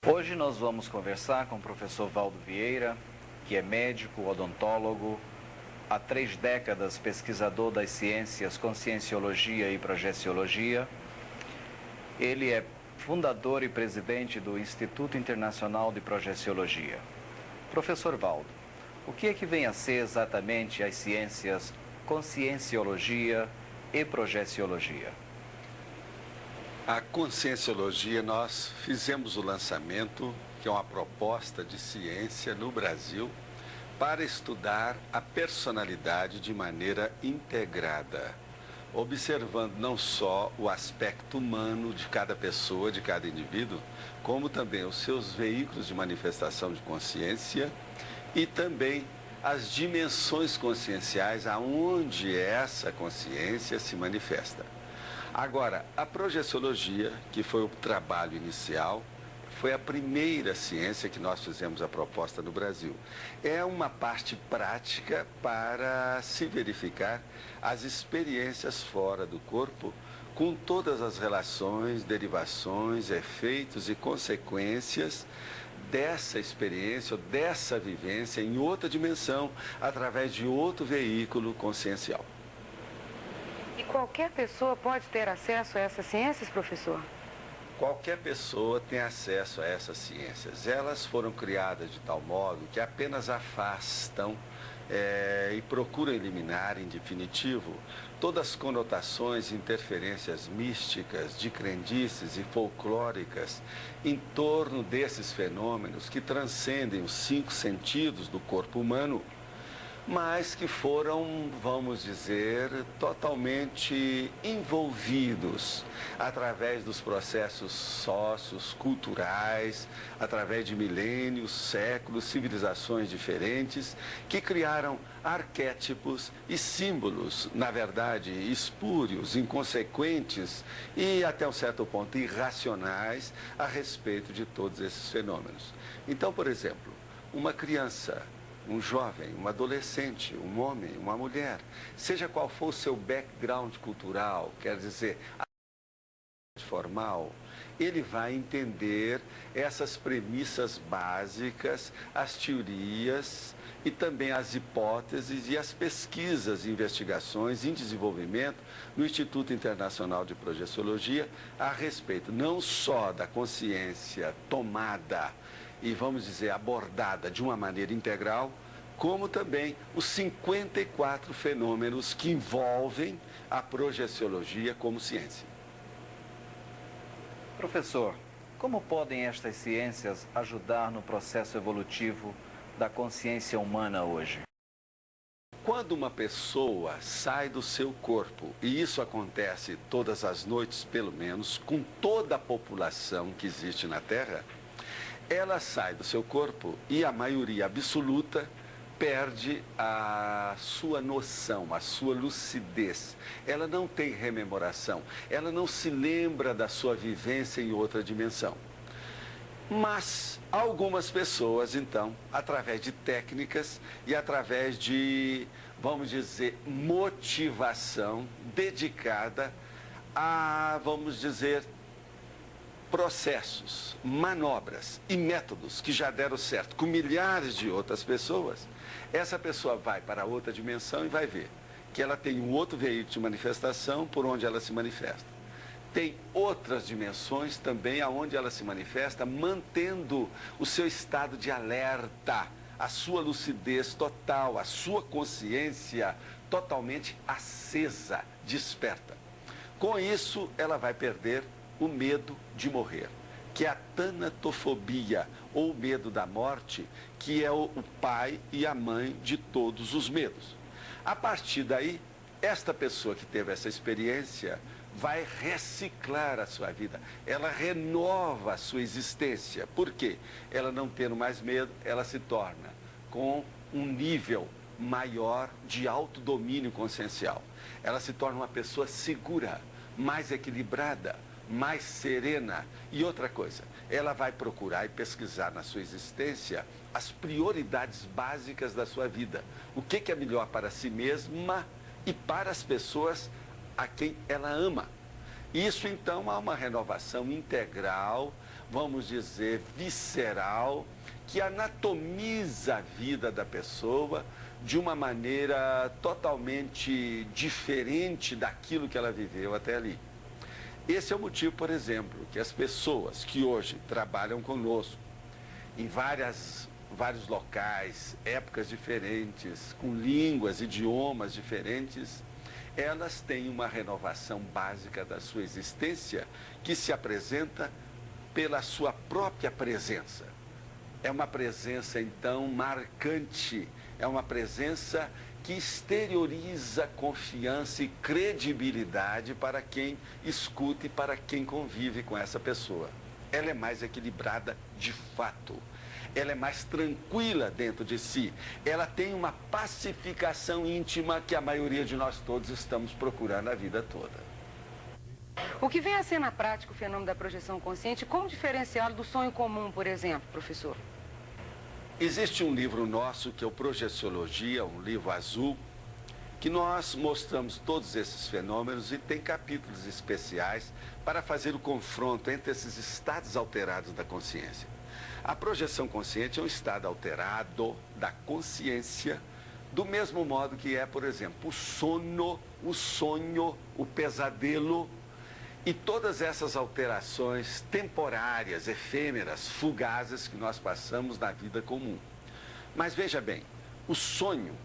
Hoje nós vamos conversar com o professor Valdo Vieira, que é médico, odontólogo, há 3 décadas pesquisador das ciências conscienciologia e projeciologia. Ele é fundador e presidente do Instituto Internacional de Projeciologia. Professor Valdo, o que é que vem a ser exatamente as ciências conscienciologia e projeciologia? A conscienciologia, nós fizemos o lançamento, que é uma proposta de ciência no Brasil, para estudar a personalidade de maneira integrada, observando não só o aspecto humano de cada pessoa, de cada indivíduo, como também os seus veículos de manifestação de consciência e também as dimensões conscienciais aonde essa consciência se manifesta. Agora, a projeciologia, que foi o trabalho inicial, foi a primeira ciência que nós fizemos a proposta no Brasil. É uma parte prática para se verificar as experiências fora do corpo, com todas as relações, derivações, efeitos e consequências dessa experiência ou dessa vivência em outra dimensão, através de outro veículo consciencial. E qualquer pessoa pode ter acesso a essas ciências, professor? Qualquer pessoa tem acesso a essas ciências. Elas foram criadas de tal modo que apenas afastam e procuram eliminar, em definitivo, todas as conotações e interferências místicas, de crendices e folclóricas em torno desses fenômenos que transcendem os 5 sentidos do corpo humano, mas que foram, vamos dizer, totalmente envolvidos através dos processos sócios, culturais, através de milênios, séculos, civilizações diferentes, que criaram arquétipos e símbolos, na verdade, espúrios, inconsequentes e, até um certo ponto, irracionais a respeito de todos esses fenômenos. Então, por exemplo, uma criança, um jovem, um adolescente, um homem, uma mulher, seja qual for o seu background cultural, quer dizer, formal, ele vai entender essas premissas básicas, as teorias e também as hipóteses e as pesquisas e investigações em desenvolvimento no Instituto Internacional de Projeciologia a respeito não só da consciência tomada e, vamos dizer, abordada de uma maneira integral, como também os 54 fenômenos que envolvem a projeciologia como ciência. Professor, como podem estas ciências ajudar no processo evolutivo da consciência humana hoje? Quando uma pessoa sai do seu corpo, e isso acontece todas as noites, pelo menos, com toda a população que existe na Terra, ela sai do seu corpo e a maioria absoluta perde a sua noção, a sua lucidez. Ela não tem rememoração, ela não se lembra da sua vivência em outra dimensão. Mas algumas pessoas, então, através de técnicas e através de, vamos dizer, motivação dedicada a, vamos dizer, processos, manobras e métodos que já deram certo com milhares de outras pessoas, essa pessoa vai para outra dimensão e vai ver que ela tem um outro veículo de manifestação por onde ela se manifesta. Tem outras dimensões também aonde ela se manifesta, mantendo o seu estado de alerta, a sua lucidez total, a sua consciência totalmente acesa, desperta. Com isso, ela vai perder o medo de morrer, que é a tanatofobia, ou medo da morte, que é o pai e a mãe de todos os medos. A partir daí, esta pessoa que teve essa experiência vai reciclar a sua vida, ela renova a sua existência. Por quê? Ela não tendo mais medo, ela se torna com um nível maior de autodomínio consciencial. Ela se torna uma pessoa segura, mais equilibrada, mais serena. E outra coisa, ela vai procurar e pesquisar na sua existência as prioridades básicas da sua vida. O que é melhor para si mesma e para as pessoas a quem ela ama. Isso, então, há uma renovação integral, vamos dizer, visceral, que anatomiza a vida da pessoa de uma maneira totalmente diferente daquilo que ela viveu até ali. Esse é o motivo, por exemplo, que as pessoas que hoje trabalham conosco em vários locais, épocas diferentes, com línguas, idiomas diferentes, elas têm uma renovação básica da sua existência que se apresenta pela sua própria presença. É uma presença, então, marcante, é uma presença que exterioriza confiança e credibilidade para quem escuta e para quem convive com essa pessoa. Ela é mais equilibrada de fato. Ela é mais tranquila dentro de si. Ela tem uma pacificação íntima que a maioria de nós todos estamos procurando a vida toda. O que vem a ser na prática o fenômeno da projeção consciente, como diferenciá-lo do sonho comum, por exemplo, professor? Existe um livro nosso que é o Projeciologia, um livro azul, que nós mostramos todos esses fenômenos e tem capítulos especiais para fazer o confronto entre esses estados alterados da consciência. A projeção consciente é um estado alterado da consciência, do mesmo modo que é, por exemplo, o sono, o sonho, o pesadelo e todas essas alterações temporárias, efêmeras, fugazes que nós passamos na vida comum. Mas veja bem, o sonho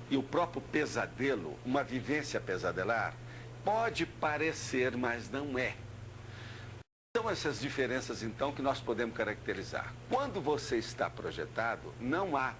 e o próprio pesadelo, uma vivência pesadelar, pode parecer, mas não é. São essas diferenças, então, que nós podemos caracterizar. Quando você está projetado, não há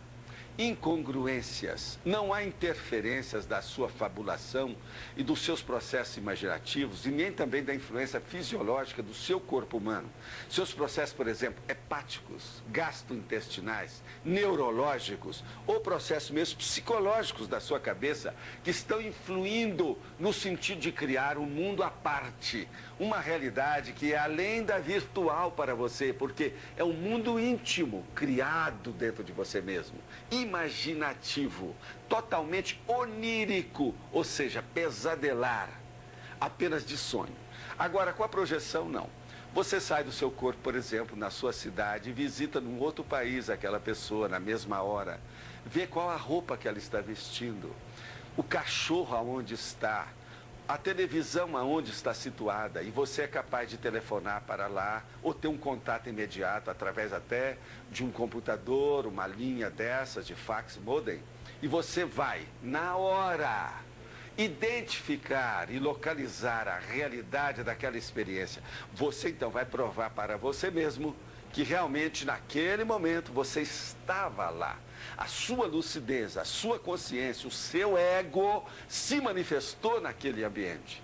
incongruências, não há interferências da sua fabulação e dos seus processos imaginativos e nem também da influência fisiológica do seu corpo humano. Seus processos, por exemplo, hepáticos, gastrointestinais, neurológicos ou processos mesmo psicológicos da sua cabeça que estão influindo no sentido de criar um mundo à parte, uma realidade que é além da virtual para você, porque é um mundo íntimo, criado dentro de você mesmo, imaginativo, totalmente onírico, ou seja, pesadelar, apenas de sonho. Agora, com a projeção, não. Você sai do seu corpo, por exemplo, na sua cidade, visita num outro país aquela pessoa na mesma hora, vê qual a roupa que ela está vestindo, o cachorro aonde está, a televisão aonde está situada, e você é capaz de telefonar para lá ou ter um contato imediato através até de um computador, uma linha dessas de fax modem, e você vai, na hora, identificar e localizar a realidade daquela experiência. Você então vai provar para você mesmo que realmente naquele momento você estava lá. A sua lucidez, a sua consciência, o seu ego se manifestou naquele ambiente.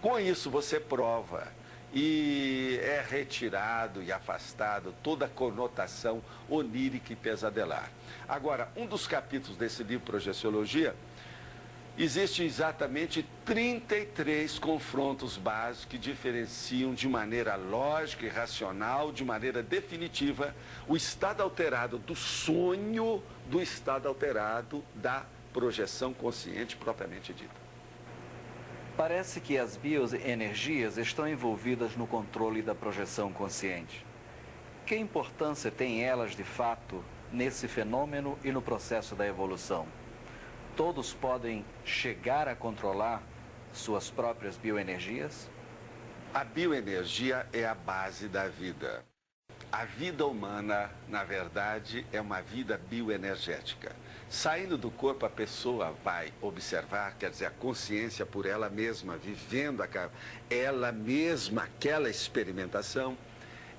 Com isso você prova e é retirado e afastado toda a conotação onírica e pesadelar. Agora, um dos capítulos desse livro Projeciologia, existem exatamente 33 confrontos básicos que diferenciam de maneira lógica e racional, de maneira definitiva, o estado alterado do sonho do estado alterado da projeção consciente propriamente dita. Parece que as bioenergias estão envolvidas no controle da projeção consciente. Que importância têm elas, de fato, nesse fenômeno e no processo da evolução? Todos podem chegar a controlar suas próprias bioenergias? A bioenergia é a base da vida. A vida humana, na verdade, é uma vida bioenergética. Saindo do corpo, a pessoa vai observar, quer dizer, a consciência por ela mesma, vivendo ela mesma aquela experimentação,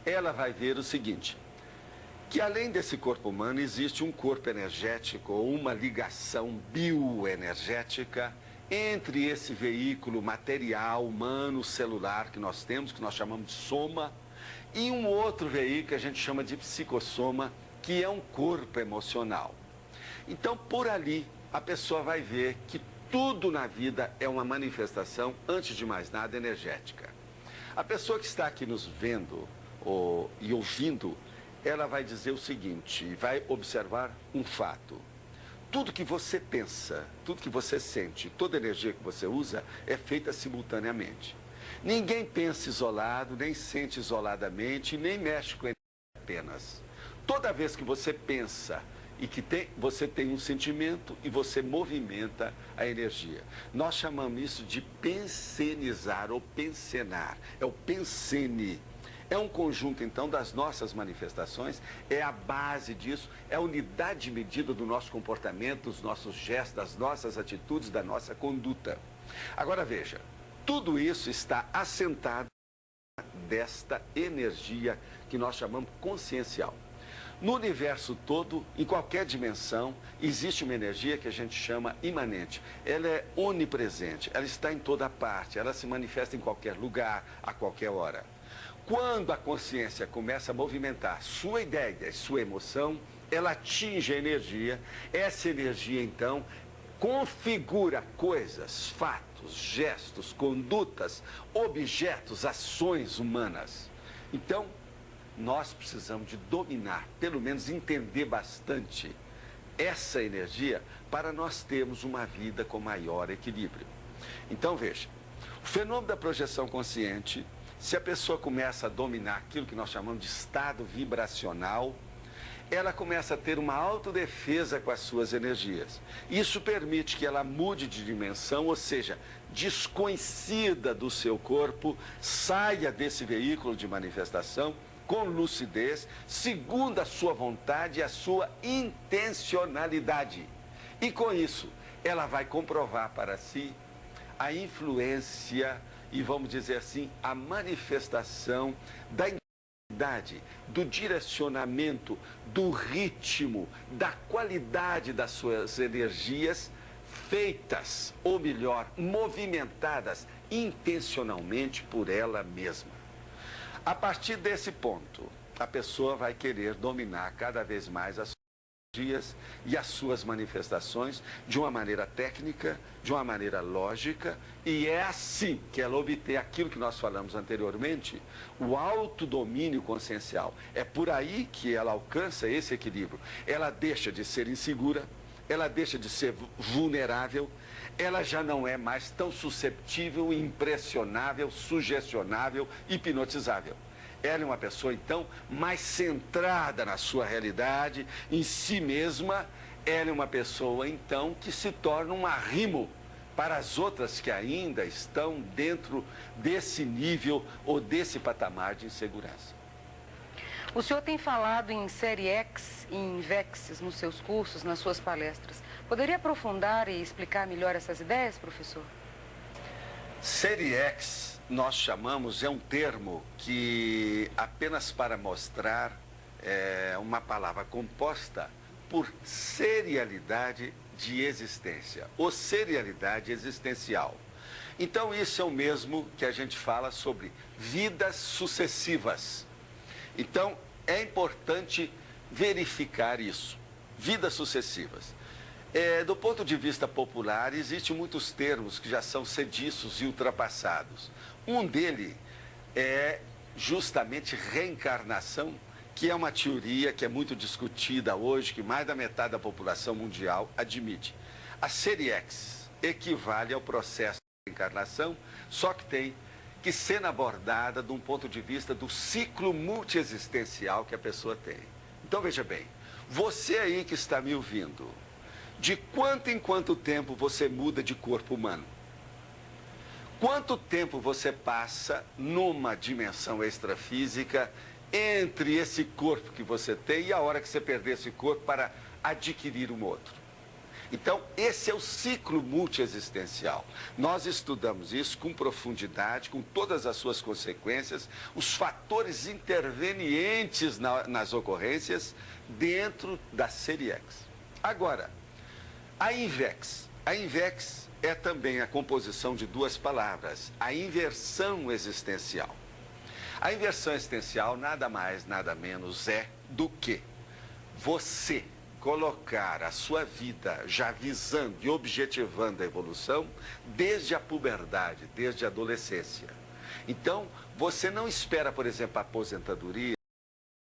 ela vai ver o seguinte: que além desse corpo humano existe um corpo energético ou uma ligação bioenergética entre esse veículo material, humano, celular que nós temos, que nós chamamos de soma, e um outro veículo que a gente chama de psicossoma, que é um corpo emocional. Então, por ali, a pessoa vai ver que tudo na vida é uma manifestação, antes de mais nada, energética. A pessoa que está aqui nos vendo e ouvindo, ela vai dizer o seguinte, vai observar um fato. Tudo que você pensa, tudo que você sente, toda energia que você usa é feita simultaneamente. Ninguém pensa isolado, nem sente isoladamente, nem mexe com apenas. Toda vez que você pensa e que você tem um sentimento e você movimenta a energia. Nós chamamos isso de pensenizar ou pensenar. É o pensene. É um conjunto, então, das nossas manifestações, é a base disso, é a unidade de medida do nosso comportamento, dos nossos gestos, das nossas atitudes, da nossa conduta. Agora veja, tudo isso está assentado desta energia que nós chamamos consciencial. No universo todo, em qualquer dimensão, existe uma energia que a gente chama imanente. Ela é onipresente, ela está em toda parte, ela se manifesta em qualquer lugar, a qualquer hora. Quando a consciência começa a movimentar sua ideia, sua emoção, ela atinge a energia. Essa energia, então, configura coisas, fatos, gestos, condutas, objetos, ações humanas. Então, nós precisamos de dominar, pelo menos entender bastante essa energia para nós termos uma vida com maior equilíbrio. Então, veja, o fenômeno da projeção consciente, se a pessoa começa a dominar aquilo que nós chamamos de estado vibracional, ela começa a ter uma autodefesa com as suas energias. Isso permite que ela mude de dimensão, ou seja, desconhecida do seu corpo, saia desse veículo de manifestação com lucidez, segundo a sua vontade e a sua intencionalidade. E com isso, ela vai comprovar para si a influência e, vamos dizer assim, a manifestação da intensidade, do direcionamento, do ritmo, da qualidade das suas energias feitas, ou melhor, movimentadas intencionalmente por ela mesma. A partir desse ponto, a pessoa vai querer dominar cada vez mais as suas energias e as suas manifestações de uma maneira técnica, de uma maneira lógica, e é assim que ela obtém aquilo que nós falamos anteriormente, o autodomínio consciencial. É por aí que ela alcança esse equilíbrio. Ela deixa de ser insegura, ela deixa de ser vulnerável, ela já não é mais tão susceptível, impressionável, sugestionável, hipnotizável. Ela é uma pessoa, então, mais centrada na sua realidade, em si mesma. Ela é uma pessoa, então, que se torna um arrimo para as outras que ainda estão dentro desse nível ou desse patamar de insegurança. O senhor tem falado em série X e em VEX nos seus cursos, nas suas palestras. Poderia aprofundar e explicar melhor essas ideias, professor? Série X, nós chamamos, é um termo que apenas para mostrar uma palavra composta por serialidade de existência, ou serialidade existencial. Então, isso é o mesmo que a gente fala sobre vidas sucessivas. Então, é importante verificar isso, vidas sucessivas. Do ponto de vista popular, existem muitos termos que já são sediços e ultrapassados. Um deles é justamente reencarnação, que é uma teoria que é muito discutida hoje, que mais da metade da população mundial admite. A série X equivale ao processo de reencarnação, só que tem que ser abordada de um ponto de vista do ciclo multiexistencial que a pessoa tem. Então, veja bem, você aí que está me ouvindo, de quanto em quanto tempo você muda de corpo humano? Quanto tempo você passa numa dimensão extrafísica entre esse corpo que você tem e a hora que você perder esse corpo para adquirir um outro? Então, esse é o ciclo multiexistencial. Nós estudamos isso com profundidade, com todas as suas consequências, os fatores intervenientes nas ocorrências dentro da série X. Agora, a INVEX. A INVEX é também a composição de duas palavras, a inversão existencial. A inversão existencial nada mais, nada menos é do que você colocar a sua vida já visando e objetivando a evolução desde a puberdade, desde a adolescência. Então, você não espera, por exemplo, a aposentadoria,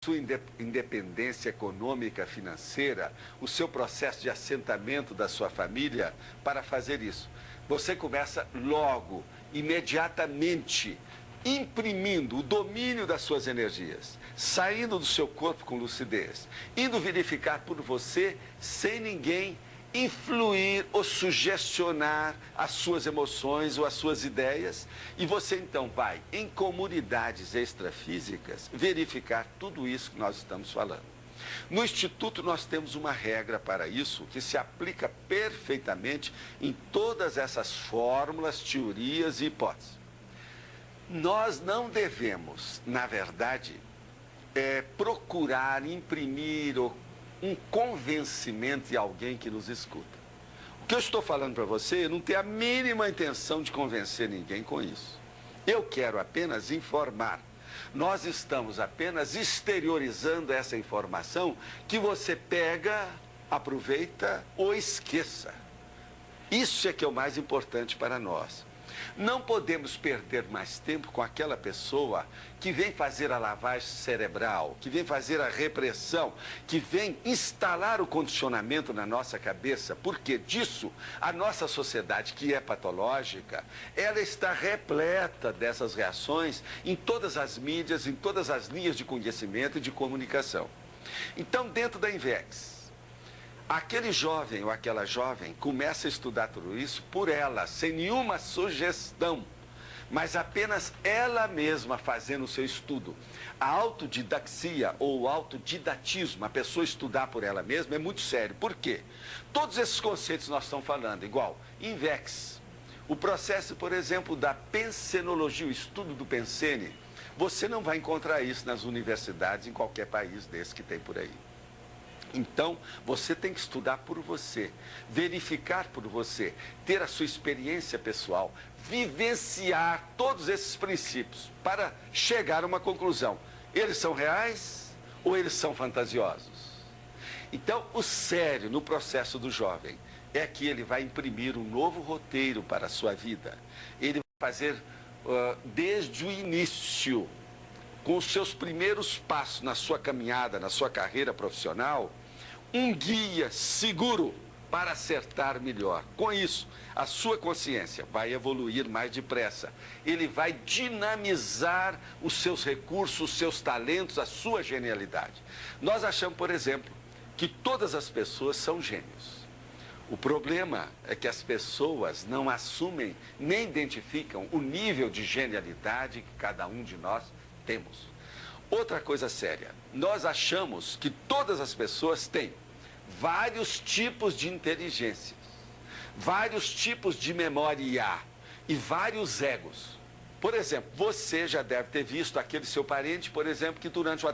sua independência econômica, financeira, o seu processo de assentamento da sua família para fazer isso. Você começa logo, imediatamente, imprimindo o domínio das suas energias, saindo do seu corpo com lucidez, indo verificar por você sem ninguém influir ou sugestionar as suas emoções ou as suas ideias, e você então vai em comunidades extrafísicas verificar tudo isso que nós estamos falando. No Instituto nós temos uma regra para isso que se aplica perfeitamente em todas essas fórmulas, teorias e hipóteses. Nós não devemos, na verdade, procurar imprimir um convencimento em alguém que nos escuta. O que eu estou falando para você não tem a mínima intenção de convencer ninguém com isso. Eu quero apenas informar. Nós estamos apenas exteriorizando essa informação que você pega, aproveita ou esqueça. Isso é que é o mais importante para nós. Não podemos perder mais tempo com aquela pessoa que vem fazer a lavagem cerebral, que vem fazer a repressão, que vem instalar o condicionamento na nossa cabeça, porque disso a nossa sociedade, que é patológica, ela está repleta dessas reações em todas as mídias, em todas as linhas de conhecimento e de comunicação. Então, dentro da INVEX, aquele jovem ou aquela jovem começa a estudar tudo isso por ela, sem nenhuma sugestão, mas apenas ela mesma fazendo o seu estudo. A autodidaxia ou o autodidatismo, a pessoa estudar por ela mesma, é muito sério. Por quê? Todos esses conceitos nós estamos falando, igual INVEX, o processo, por exemplo, da pensenologia, o estudo do pensene, você não vai encontrar isso nas universidades em qualquer país desse que tem por aí. Então, você tem que estudar por você, verificar por você, ter a sua experiência pessoal, vivenciar todos esses princípios para chegar a uma conclusão. Eles são reais ou eles são fantasiosos? Então, o sério no processo do jovem é que ele vai imprimir um novo roteiro para a sua vida. Ele vai fazer desde o início, com os seus primeiros passos na sua caminhada, na sua carreira profissional, um guia seguro para acertar melhor. Com isso, a sua consciência vai evoluir mais depressa. Ele vai dinamizar os seus recursos, os seus talentos, a sua genialidade. Nós achamos, por exemplo, que todas as pessoas são gênios. O problema é que as pessoas não assumem nem identificam o nível de genialidade que cada um de nós temos. Outra coisa séria, nós achamos que todas as pessoas têm vários tipos de inteligência, vários tipos de memória e vários egos. Por exemplo, você já deve ter visto aquele seu parente, por exemplo, que durante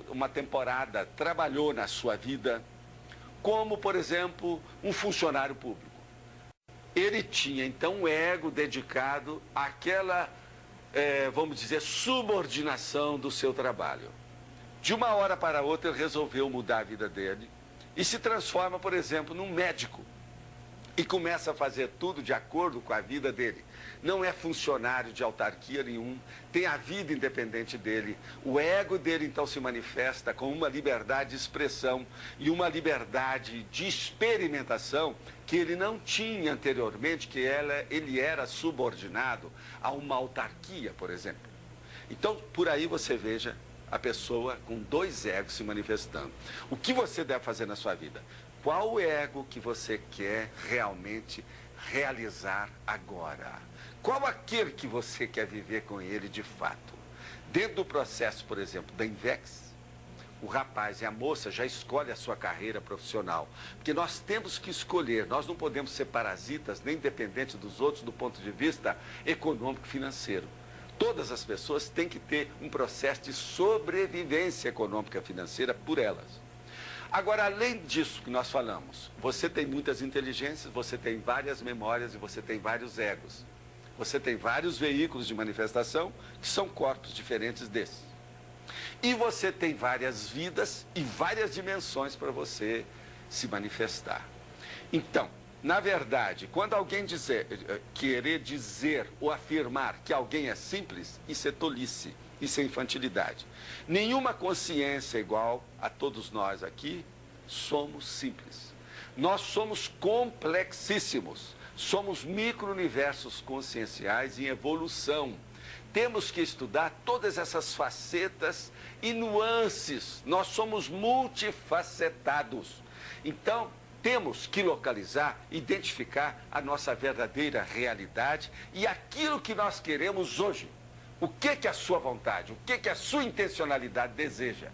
uma temporada trabalhou na sua vida como, por exemplo, um funcionário público. Ele tinha, então, um ego dedicado àquela, vamos dizer, subordinação do seu trabalho. De uma hora para outra, ele resolveu mudar a vida dele e se transforma, por exemplo, num médico e começa a fazer tudo de acordo com a vida dele. Não é funcionário de autarquia nenhum, tem a vida independente dele. O ego dele, então, se manifesta com uma liberdade de expressão e uma liberdade de experimentação que ele não tinha anteriormente, que ele era subordinado a uma autarquia, por exemplo. Então, por aí você veja a pessoa com dois egos se manifestando. O que você deve fazer na sua vida? Qual o ego que você quer realmente realizar agora? Qual aquele que você quer viver com ele de fato? Dentro do processo, por exemplo, da INVEX, o rapaz e a moça já escolhem a sua carreira profissional. Porque nós temos que escolher, nós não podemos ser parasitas nem dependentes dos outros do ponto de vista econômico e financeiro. Todas as pessoas têm que ter um processo de sobrevivência econômica e financeira por elas. Agora, além disso que nós falamos, você tem muitas inteligências, você tem várias memórias e você tem vários egos. Você tem vários veículos de manifestação que são corpos diferentes desses. E você tem várias vidas e várias dimensões para você se manifestar. Então, na verdade, quando alguém querer dizer ou afirmar que alguém é simples, isso é tolice, isso é infantilidade. Nenhuma consciência igual a todos nós aqui somos simples. Nós somos complexíssimos, somos micro-universos conscienciais em evolução. temos que estudar todas essas facetas e nuances. Nós somos multifacetados. Então, temos que localizar, identificar a nossa verdadeira realidade e aquilo que nós queremos hoje. O que é a sua vontade? O que é a sua intencionalidade deseja?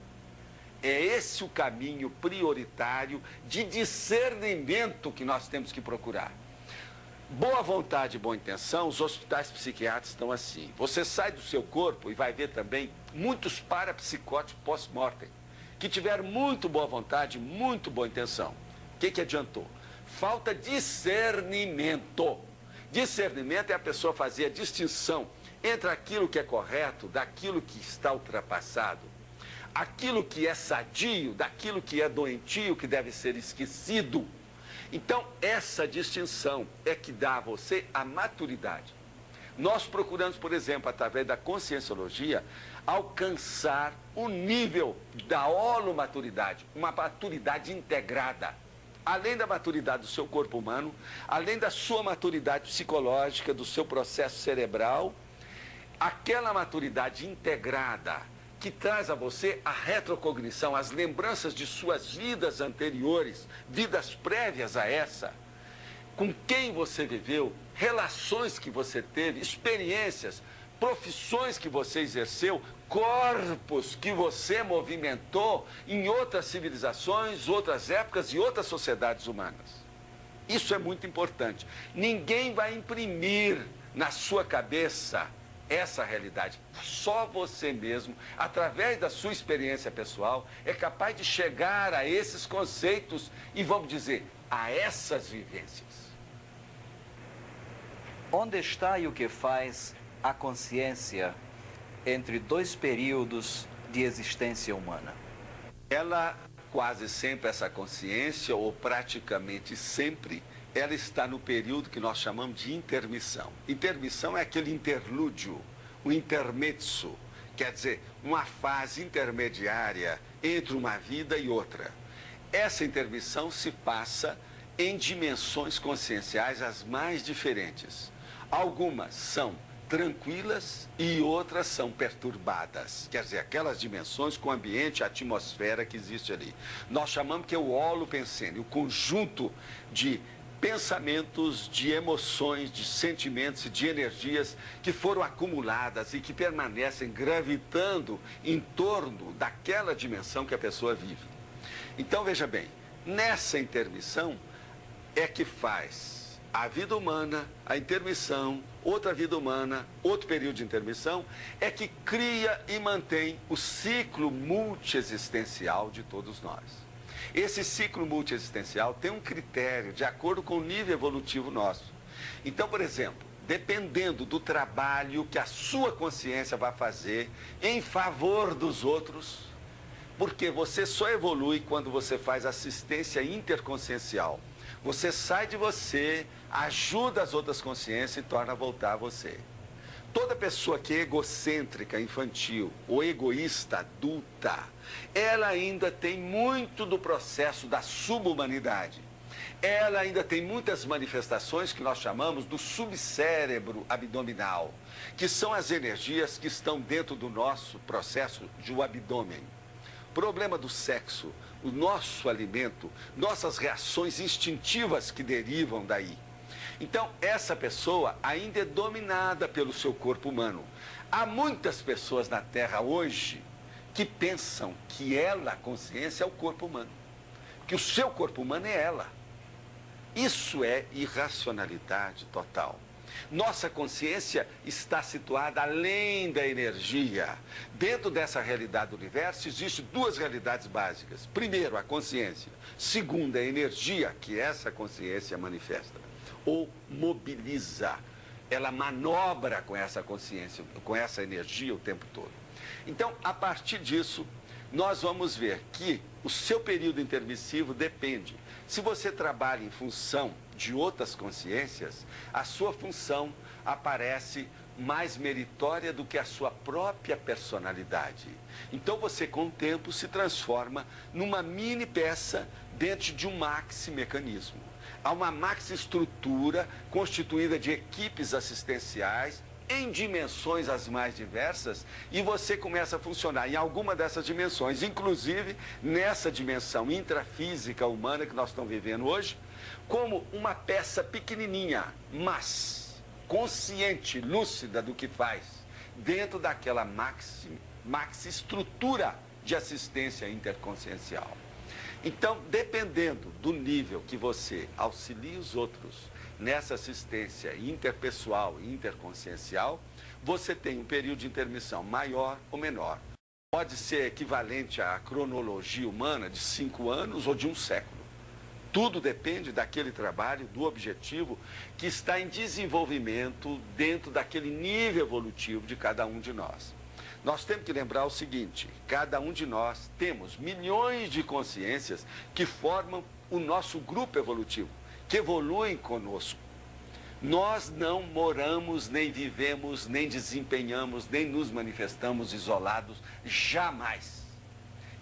É esse o caminho prioritário de discernimento que nós temos que procurar. Boa vontade e boa intenção, os hospitais psiquiátricos estão assim. Você sai do seu corpo e vai ver também muitos parapsicóticos pós-mortem, que tiveram muito boa vontade, muito boa intenção. O que adiantou? Falta discernimento. Discernimento é a pessoa fazer a distinção entre aquilo que é correto daquilo que está ultrapassado, aquilo que é sadio daquilo que é doentio, que deve ser esquecido. Então, essa distinção é que dá a você a maturidade. Nós procuramos, por exemplo, através da conscienciologia, alcançar o nível da holomaturidade, uma maturidade integrada. Além da maturidade do seu corpo humano, além da sua maturidade psicológica, do seu processo cerebral, aquela maturidade integrada que traz a você a retrocognição, as lembranças de suas vidas anteriores, vidas prévias a essa, com quem você viveu, relações que você teve, experiências, profissões que você exerceu, corpos que você movimentou em outras civilizações, outras épocas e outras sociedades humanas. Isso é muito importante. Ninguém vai imprimir na sua cabeça essa realidade. Só você mesmo, através da sua experiência pessoal, é capaz de chegar a esses conceitos e, vamos dizer, a essas vivências. Onde está e o que faz a consciência entre dois períodos de existência humana? Ela, quase sempre, essa consciência, ou praticamente sempre, ela está no período que nós chamamos de intermissão. Intermissão é aquele interlúdio, o intermezzo, quer dizer, uma fase intermediária entre uma vida e outra. Essa intermissão se passa em dimensões conscienciais as mais diferentes. Algumas são tranquilas e outras são perturbadas. Quer dizer, aquelas dimensões com o ambiente, a atmosfera que existe ali. Nós chamamos que é o holopensene, o conjunto de pensamentos, de emoções, de sentimentos e de energias que foram acumuladas e que permanecem gravitando em torno daquela dimensão que a pessoa vive. Então, veja bem, nessa intermissão é que faz a vida humana, a intermissão, outra vida humana, outro período de intermissão, é que cria e mantém o ciclo multiexistencial de todos nós. Esse ciclo multiexistencial tem um critério de acordo com o nível evolutivo nosso. Então, por exemplo, dependendo do trabalho que a sua consciência vai fazer em favor dos outros, porque você só evolui quando você faz assistência interconsciencial. Você sai de você, ajuda as outras consciências e torna a voltar a você. Toda pessoa que é egocêntrica, infantil, ou egoísta, adulta, ela ainda tem muito do processo da subhumanidade. Ela ainda tem muitas manifestações que nós chamamos do subcérebro abdominal, que são as energias que estão dentro do nosso processo de o abdômen. Problema do sexo, o nosso alimento, nossas reações instintivas que derivam daí. Então, essa pessoa ainda é dominada pelo seu corpo humano. Há muitas pessoas na Terra hoje que pensam que ela, a consciência, é o corpo humano. Que o seu corpo humano é ela. Isso é irracionalidade total. Nossa consciência está situada além da energia. Dentro dessa realidade do universo, existem duas realidades básicas. Primeiro, a consciência. Segundo, a energia que essa consciência manifesta ou mobiliza. Ela manobra com essa consciência, com essa energia o tempo todo. Então, a partir disso, nós vamos ver que o seu período intermissivo depende. Se você trabalha em função de outras consciências, a sua função aparece mais meritória do que a sua própria personalidade. Então você, com o tempo, se transforma numa mini peça dentro de um maxi mecanismo. Há uma maxi estrutura constituída de equipes assistenciais em dimensões as mais diversas e você começa a funcionar em alguma dessas dimensões, inclusive nessa dimensão intrafísica humana que nós estamos vivendo hoje, como uma peça pequenininha, mas consciente, lúcida do que faz, dentro daquela maxi estrutura de assistência interconsciencial. Então, dependendo do nível que você auxilia os outros nessa assistência interpessoal e interconsciencial, você tem um período de intermissão maior ou menor. Pode ser equivalente à cronologia humana de 5 anos ou de 1 século. Tudo depende daquele trabalho, do objetivo que está em desenvolvimento dentro daquele nível evolutivo de cada um de nós. Nós temos que lembrar o seguinte, cada um de nós temos milhões de consciências que formam o nosso grupo evolutivo, que evoluem conosco. Nós não moramos, nem vivemos, nem desempenhamos, nem nos manifestamos isolados, jamais.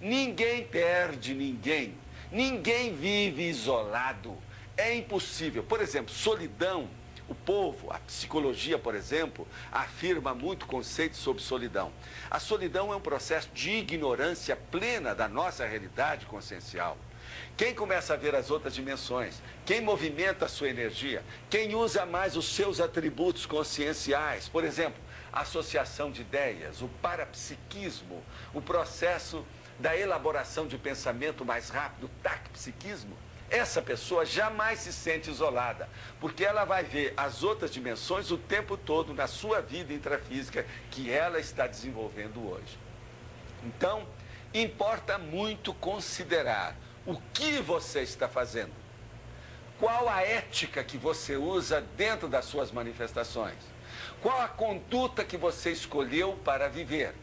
Ninguém perde ninguém, ninguém vive isolado, é impossível. Por exemplo, solidão. O povo, a psicologia, por exemplo, afirma muito conceito sobre solidão. A solidão é um processo de ignorância plena da nossa realidade consciencial. Quem começa a ver as outras dimensões, quem movimenta a sua energia, quem usa mais os seus atributos conscienciais, por exemplo, a associação de ideias, o parapsiquismo, o processo da elaboração de pensamento mais rápido, o tacpsiquismo, essa pessoa jamais se sente isolada, porque ela vai ver as outras dimensões o tempo todo na sua vida intrafísica que ela está desenvolvendo hoje. Então, importa muito considerar o que você está fazendo, qual a ética que você usa dentro das suas manifestações, qual a conduta que você escolheu para viver.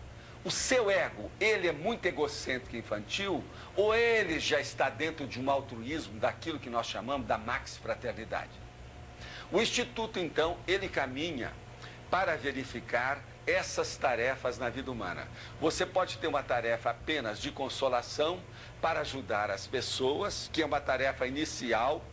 O seu ego, ele é muito egocêntrico e infantil ou ele já está dentro de um altruísmo daquilo que nós chamamos da maxi-fraternidade? O Instituto, então, ele caminha para verificar essas tarefas na vida humana. Você pode ter uma tarefa apenas de consolação para ajudar as pessoas, que é uma tarefa inicial,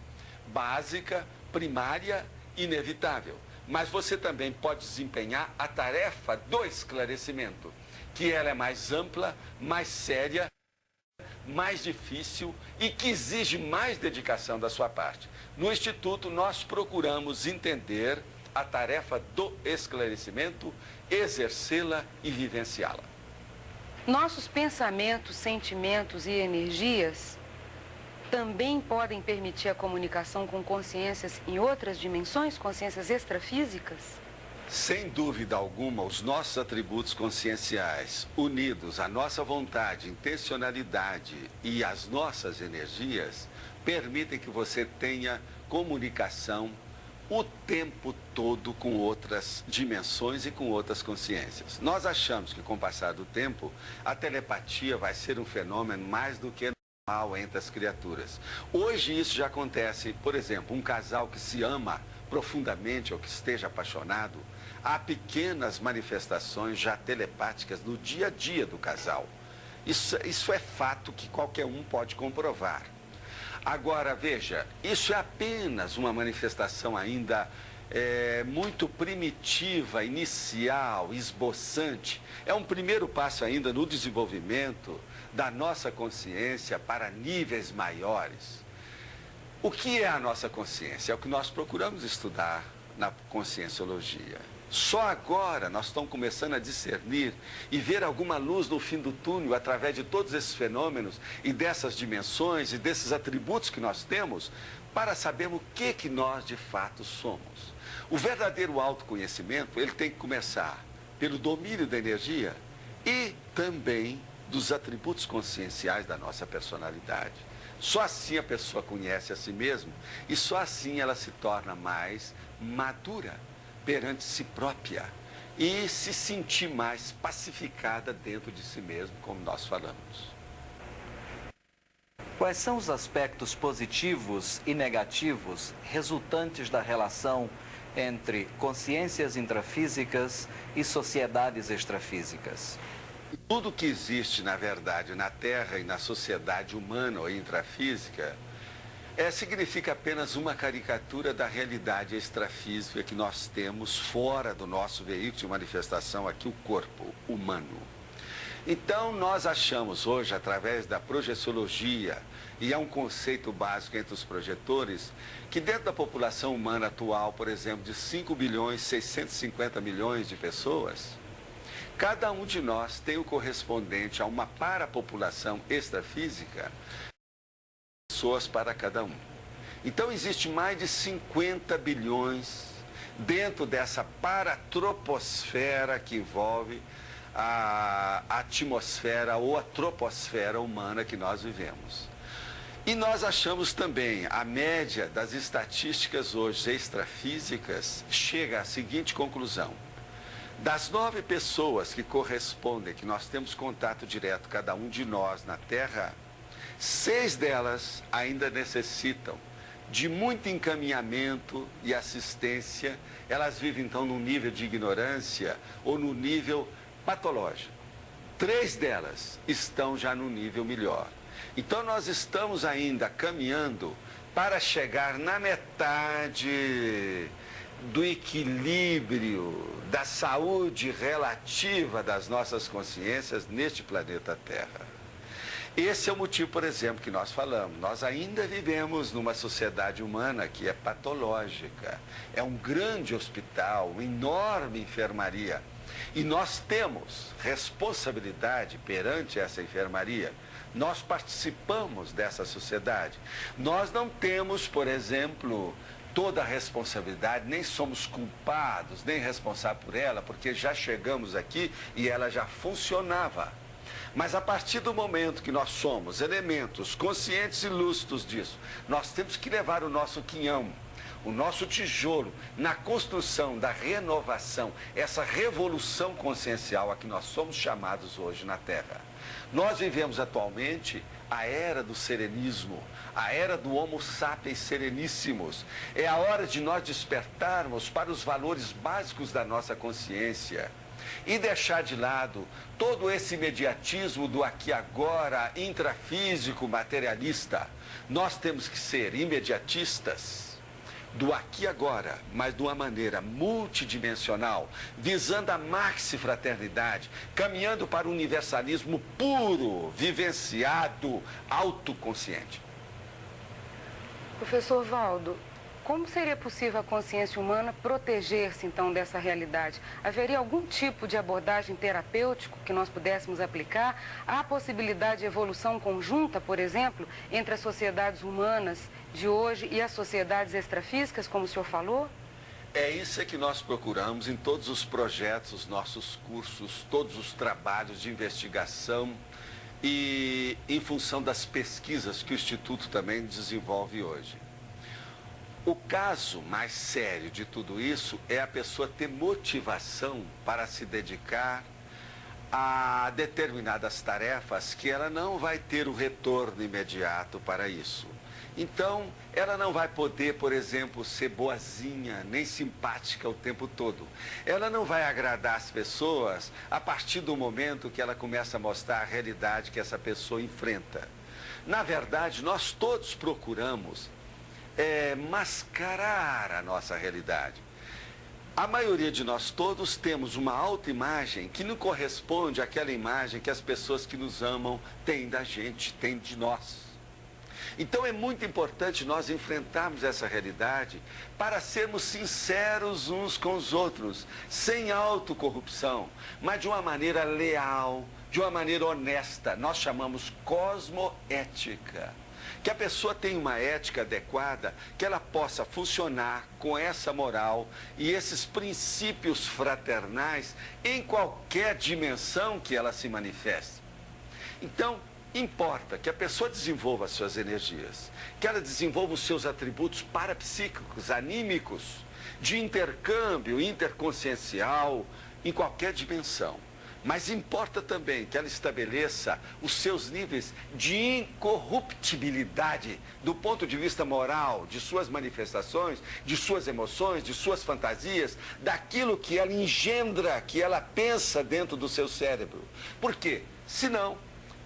básica, primária, inevitável. Mas você também pode desempenhar a tarefa do esclarecimento, que ela é mais ampla, mais séria, mais difícil e que exige mais dedicação da sua parte. No Instituto, nós procuramos entender a tarefa do esclarecimento, exercê-la e vivenciá-la. Nossos pensamentos, sentimentos e energias também podem permitir a comunicação com consciências em outras dimensões, consciências extrafísicas? Sem dúvida alguma, os nossos atributos conscienciais, unidos à nossa vontade, intencionalidade e às nossas energias, permitem que você tenha comunicação o tempo todo com outras dimensões e com outras consciências. Nós achamos que com o passar do tempo, a telepatia vai ser um fenômeno mais do que normal entre as criaturas. Hoje isso já acontece, por exemplo, um casal que se ama profundamente ou que esteja apaixonado, há pequenas manifestações já telepáticas no dia a dia do casal. Isso é fato que qualquer um pode comprovar. Agora, veja, isso é apenas uma manifestação ainda muito primitiva, inicial, esboçante. É um primeiro passo ainda no desenvolvimento da nossa consciência para níveis maiores. O que é a nossa consciência? É o que nós procuramos estudar na conscienciologia. Só agora nós estamos começando a discernir e ver alguma luz no fim do túnel através de todos esses fenômenos e dessas dimensões e desses atributos que nós temos para sabermos o que nós de fato somos. O verdadeiro autoconhecimento, ele tem que começar pelo domínio da energia e também dos atributos conscienciais da nossa personalidade. Só assim a pessoa conhece a si mesma e só assim ela se torna mais madura perante si própria e se sentir mais pacificada dentro de si mesma, como nós falamos. Quais são os aspectos positivos e negativos resultantes da relação entre consciências intrafísicas e sociedades extrafísicas? Tudo que existe, na verdade, na Terra e na sociedade humana ou intrafísica, Significa apenas uma caricatura da realidade extrafísica que nós temos fora do nosso veículo de manifestação aqui, o corpo humano. Então, nós achamos hoje, através da projeciologia, e é um conceito básico entre os projetores, que dentro da população humana atual, por exemplo, de 5 bilhões, 650 milhões de pessoas, cada um de nós tem o correspondente a uma parapopulação extrafísica, pessoas para cada um. Então, existe mais de 50 bilhões dentro dessa paratroposfera que envolve a atmosfera ou a troposfera humana que nós vivemos. E nós achamos também, a média das estatísticas hoje extrafísicas chega à seguinte conclusão: das 9 pessoas que correspondem, que nós temos contato direto, cada um de nós na Terra, 6 delas ainda necessitam de muito encaminhamento e assistência. Elas vivem então no nível de ignorância ou no nível patológico. 3 delas estão já no nível melhor. Então nós estamos ainda caminhando para chegar na metade do equilíbrio, da saúde relativa das nossas consciências neste planeta Terra. Esse é o motivo, por exemplo, que nós falamos. Nós ainda vivemos numa sociedade humana que é patológica. É um grande hospital, uma enorme enfermaria. E nós temos responsabilidade perante essa enfermaria. Nós participamos dessa sociedade. Nós não temos, por exemplo, toda a responsabilidade, nem somos culpados, nem responsáveis por ela, porque já chegamos aqui e ela já funcionava. Mas a partir do momento que nós somos elementos conscientes e lúcidos disso, nós temos que levar o nosso quinhão, o nosso tijolo, na construção da renovação, essa revolução consciencial a que nós somos chamados hoje na Terra. Nós vivemos atualmente a era do serenismo, a era do Homo sapiens sereníssimos. É a hora de nós despertarmos para os valores básicos da nossa consciência e deixar de lado todo esse imediatismo do aqui e agora, intrafísico, materialista. Nós temos que ser imediatistas do aqui e agora, mas de uma maneira multidimensional, visando a maxifraternidade, caminhando para o universalismo puro, vivenciado, autoconsciente. Professor Valdo, como seria possível a consciência humana proteger-se, então, dessa realidade? Haveria algum tipo de abordagem terapêutico que nós pudéssemos aplicar? Há a possibilidade de evolução conjunta, por exemplo, entre as sociedades humanas de hoje e as sociedades extrafísicas, como o senhor falou? É isso que nós procuramos em todos os projetos, os nossos cursos, todos os trabalhos de investigação e em função das pesquisas que o Instituto também desenvolve hoje. O caso mais sério de tudo isso é a pessoa ter motivação para se dedicar a determinadas tarefas que ela não vai ter o retorno imediato para isso. Então, ela não vai poder, por exemplo, ser boazinha, nem simpática o tempo todo. Ela não vai agradar as pessoas a partir do momento que ela começa a mostrar a realidade que essa pessoa enfrenta. Na verdade, nós todos procuramos mascarar a nossa realidade. A maioria de nós todos temos uma autoimagem que não corresponde àquela imagem que as pessoas que nos amam têm da gente, têm de nós. Então é muito importante nós enfrentarmos essa realidade para sermos sinceros uns com os outros, sem autocorrupção, mas de uma maneira leal, de uma maneira honesta. Nós chamamos cosmoética. Que a pessoa tenha uma ética adequada, que ela possa funcionar com essa moral e esses princípios fraternais em qualquer dimensão que ela se manifeste. Então, importa que a pessoa desenvolva as suas energias, que ela desenvolva os seus atributos parapsíquicos, anímicos, de intercâmbio interconsciencial em qualquer dimensão. Mas importa também que ela estabeleça os seus níveis de incorruptibilidade do ponto de vista moral, de suas manifestações, de suas emoções, de suas fantasias, daquilo que ela engendra, que ela pensa dentro do seu cérebro. Por quê? Senão,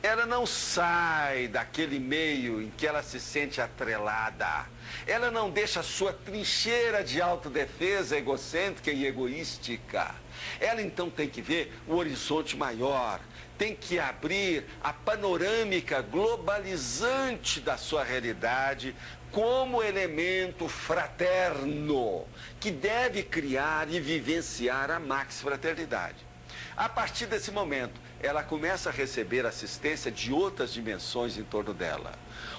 ela não sai daquele meio em que ela se sente atrelada. Ela não deixa a sua trincheira de autodefesa egocêntrica e egoística. Ela então tem que ver o horizonte maior, tem que abrir a panorâmica globalizante da sua realidade como elemento fraterno que deve criar e vivenciar a max-fraternidade. A partir desse momento, ela começa a receber assistência de outras dimensões em torno dela.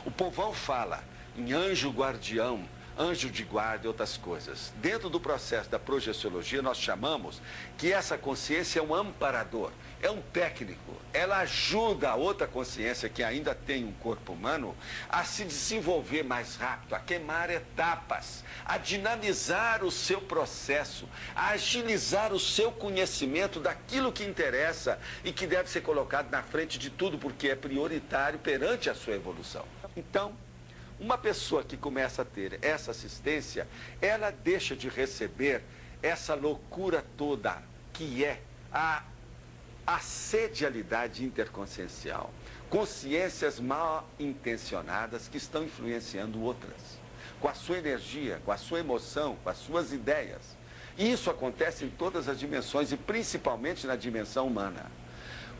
O povão fala em anjo guardião, anjo de guarda e outras coisas. Dentro do processo da projeciologia, nós chamamos que essa consciência é um amparador, é um técnico. Ela ajuda a outra consciência que ainda tem um corpo humano a se desenvolver mais rápido, a queimar etapas, a dinamizar o seu processo, a agilizar o seu conhecimento daquilo que interessa e que deve ser colocado na frente de tudo, porque é prioritário perante a sua evolução. Então, uma pessoa que começa a ter essa assistência, ela deixa de receber essa loucura toda que é a assedialidade interconsciencial. Consciências mal intencionadas que estão influenciando outras, com a sua energia, com a sua emoção, com as suas ideias. E isso acontece em todas as dimensões e principalmente na dimensão humana.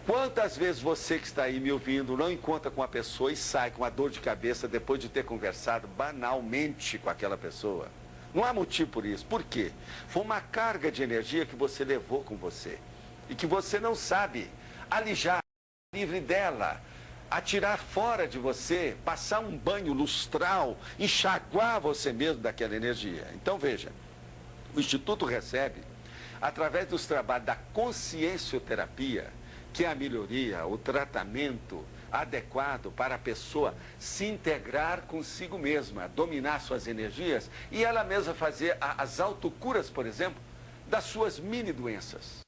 Quantas vezes você que está aí me ouvindo não encontra com uma pessoa e sai com a dor de cabeça depois de ter conversado banalmente com aquela pessoa? Não há motivo por isso. Por quê? Foi uma carga de energia que você levou com você e que você não sabe alijar, livre dela, atirar fora de você, passar um banho lustral, enxaguar você mesmo daquela energia. Então veja, o Instituto recebe, através dos trabalhos da consciencioterapia, que é a melhoria, o tratamento adequado para a pessoa se integrar consigo mesma, dominar suas energias e ela mesma fazer as autocuras, por exemplo, das suas mini doenças.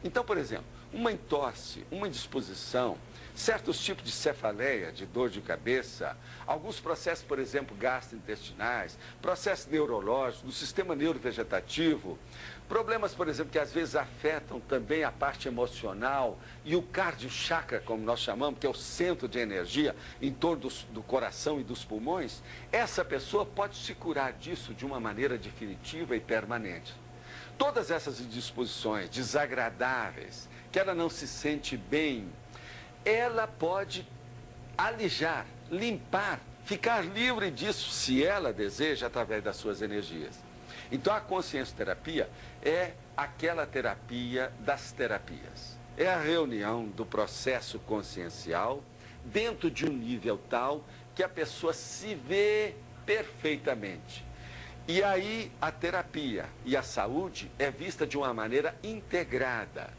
Então, por exemplo, uma entorse, uma indisposição, certos tipos de cefaleia, de dor de cabeça, alguns processos, por exemplo, gastrointestinais, processos neurológicos, do sistema neurovegetativo, problemas, por exemplo, que às vezes afetam também a parte emocional e o cardio-chakra, como nós chamamos, que é o centro de energia em torno do coração e dos pulmões, essa pessoa pode se curar disso de uma maneira definitiva e permanente. Todas essas indisposições desagradáveis, que ela não se sente bem, ela pode alijar, limpar, ficar livre disso, se ela deseja, através das suas energias. Então, a consciencioterapia é aquela terapia das terapias. É a reunião do processo consciencial dentro de um nível tal que a pessoa se vê perfeitamente. E aí, a terapia e a saúde é vista de uma maneira integrada,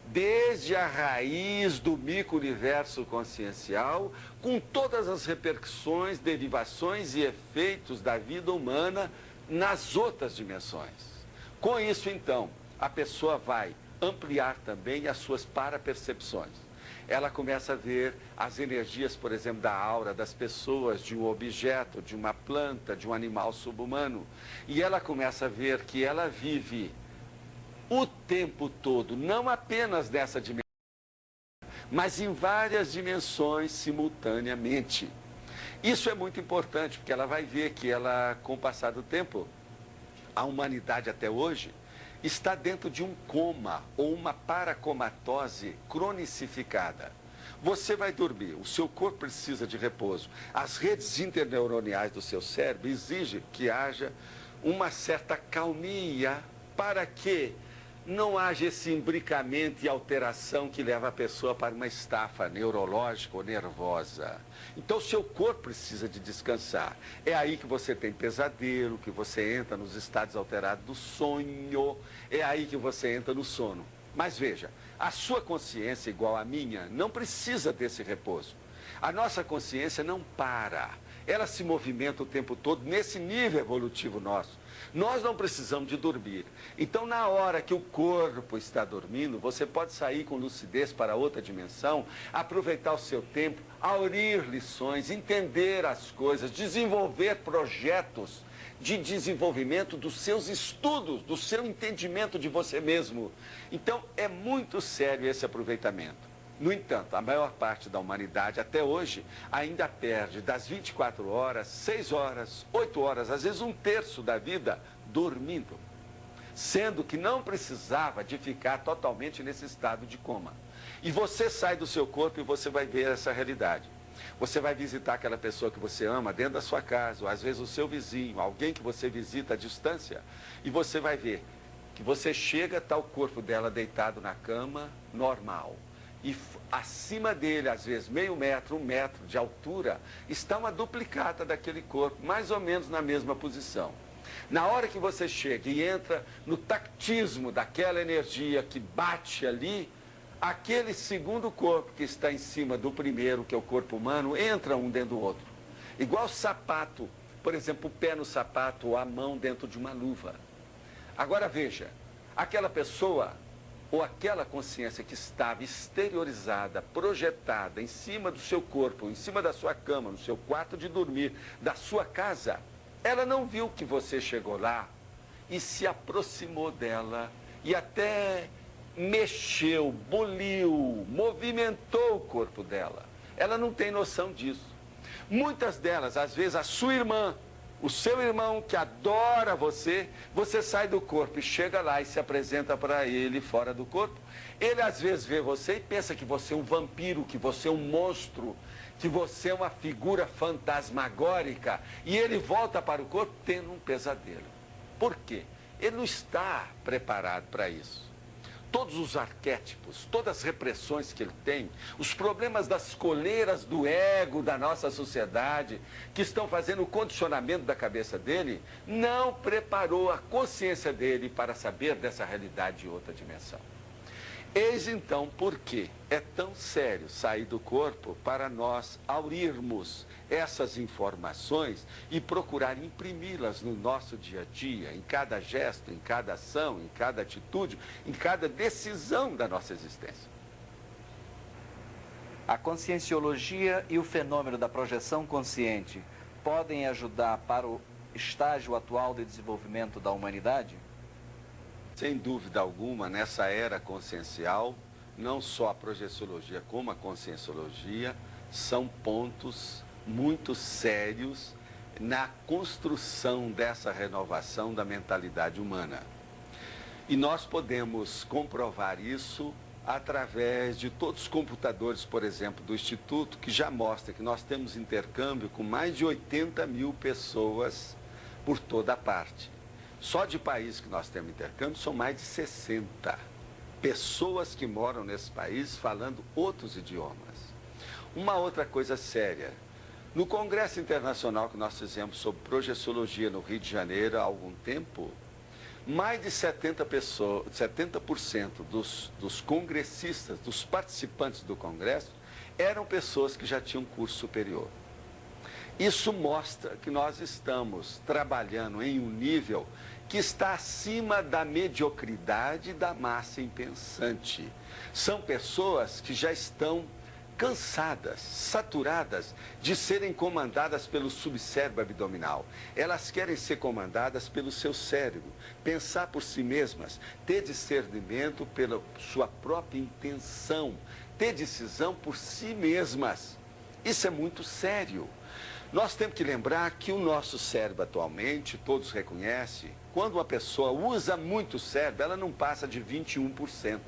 desde a raiz do micro-universo consciencial, com todas as repercussões, derivações e efeitos da vida humana nas outras dimensões. Com isso, então, a pessoa vai ampliar também as suas parapercepções. Ela começa a ver as energias, por exemplo, da aura das pessoas, de um objeto, de uma planta, de um animal subhumano. E ela começa a ver que ela vive o tempo todo, não apenas nessa dimensão, mas em várias dimensões simultaneamente. Isso é muito importante, porque ela vai ver que ela, com o passar do tempo, a humanidade até hoje, está dentro de um coma ou uma paracomatose cronicificada. Você vai dormir, o seu corpo precisa de repouso. As redes interneuroniais do seu cérebro exigem que haja uma certa calmia para que não haja esse imbricamento e alteração que leva a pessoa para uma estafa neurológica ou nervosa. Então, o seu corpo precisa de descansar. É aí que você tem pesadelo, que você entra nos estados alterados do sonho, é aí que você entra no sono. Mas veja, a sua consciência, igual à minha, não precisa desse repouso. A nossa consciência não para, ela se movimenta o tempo todo nesse nível evolutivo nosso. Nós não precisamos de dormir. Então, na hora que o corpo está dormindo, você pode sair com lucidez para outra dimensão, aproveitar o seu tempo, aurir lições, entender as coisas, desenvolver projetos de desenvolvimento dos seus estudos, do seu entendimento de você mesmo. Então, é muito sério esse aproveitamento. No entanto, a maior parte da humanidade, até hoje, ainda perde das 24 horas, 6 horas, 8 horas, às vezes 1/3 da vida dormindo. Sendo que não precisava de ficar totalmente nesse estado de coma. E você sai do seu corpo e você vai ver essa realidade. Você vai visitar aquela pessoa que você ama dentro da sua casa, ou às vezes o seu vizinho, alguém que você visita à distância, e você vai ver que você chega, está o corpo dela deitado na cama, normal. E acima dele, às vezes, meio metro, 1 metro de altura, está uma duplicata daquele corpo, mais ou menos na mesma posição. Na hora que você chega e entra no tactismo daquela energia que bate ali, aquele segundo corpo que está em cima do primeiro, que é o corpo humano, entra um dentro do outro. Igual sapato, por exemplo, o pé no sapato ou a mão dentro de uma luva. Agora veja, aquela pessoa ou aquela consciência que estava exteriorizada, projetada em cima do seu corpo, em cima da sua cama, no seu quarto de dormir, da sua casa, ela não viu que você chegou lá e se aproximou dela e até mexeu, boliu, movimentou o corpo dela. Ela não tem noção disso. Muitas delas, às vezes, a sua irmã, o seu irmão que adora você, você sai do corpo e chega lá e se apresenta para ele fora do corpo. Ele às vezes vê você e pensa que você é um vampiro, que você é um monstro, que você é uma figura fantasmagórica, e ele volta para o corpo tendo um pesadelo. Por quê? Ele não está preparado para isso. Todos os arquétipos, todas as repressões que ele tem, os problemas das coleiras do ego da nossa sociedade, que estão fazendo o condicionamento da cabeça dele, não preparou a consciência dele para saber dessa realidade de outra dimensão. Eis então por que é tão sério sair do corpo para nós aurirmos essas informações e procurar imprimi-las no nosso dia a dia, em cada gesto, em cada ação, em cada atitude, em cada decisão da nossa existência. A conscienciologia e o fenômeno da projeção consciente podem ajudar para o estágio atual de desenvolvimento da humanidade? Sem dúvida alguma, nessa era consciencial, não só a projeciologia como a conscienciologia são pontos muito sérios na construção dessa renovação da mentalidade humana. E nós podemos comprovar isso através de todos os computadores, por exemplo, do Instituto, que já mostra que nós temos intercâmbio com mais de 80 mil pessoas por toda parte. Só de país que nós temos intercâmbio são mais de 60 pessoas que moram nesse país falando outros idiomas. Uma outra coisa séria, no Congresso Internacional que nós fizemos sobre projeciologia no Rio de Janeiro há algum tempo, mais de 70% dos congressistas, dos participantes do Congresso, eram pessoas que já tinham curso superior. Isso mostra que nós estamos trabalhando em um nível que está acima da mediocridade da massa impensante. São pessoas que já estão cansadas, saturadas de serem comandadas pelo subcérebro abdominal. Elas querem ser comandadas pelo seu cérebro, pensar por si mesmas, ter discernimento pela sua própria intenção, ter decisão por si mesmas. Isso é muito sério. Nós temos que lembrar que o nosso cérebro atualmente, todos reconhecem, quando uma pessoa usa muito o cérebro, ela não passa de 21%.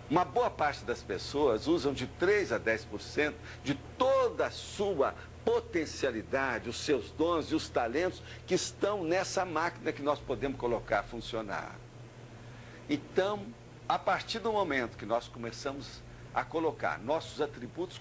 Uma boa parte das pessoas usam de 3 a 10% de toda a sua potencialidade, os seus dons e os talentos que estão nessa máquina que nós podemos colocar a funcionar. Então, a partir do momento que nós começamos a colocar nossos atributos,